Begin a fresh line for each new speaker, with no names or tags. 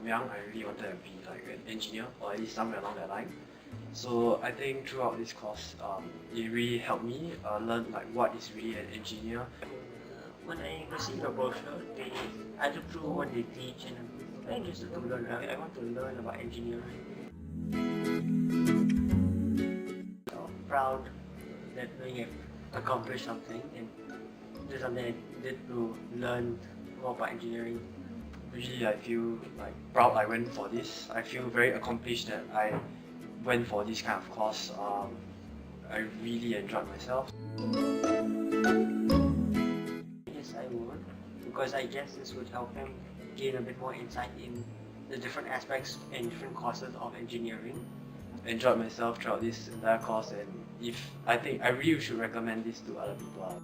from young, I really wanted to be like an engineer, or at least somewhere along that line. So I think throughout this course, it really helped me learn like what is really an engineer.
When I received the brochure, I looked through what they teach and I'm very interested to learn. I want to learn about engineering. Proud that we have accomplished something, and this is something I did to learn more about engineering.
Really, I feel like proud I went for this. I feel very accomplished that I went for this kind of course. I really enjoyed myself.
Yes, I would, because I guess this would help them gain a bit more insight in the different aspects and different courses of engineering.
Enjoyed myself throughout this entire course, and I think I really should recommend this to other people.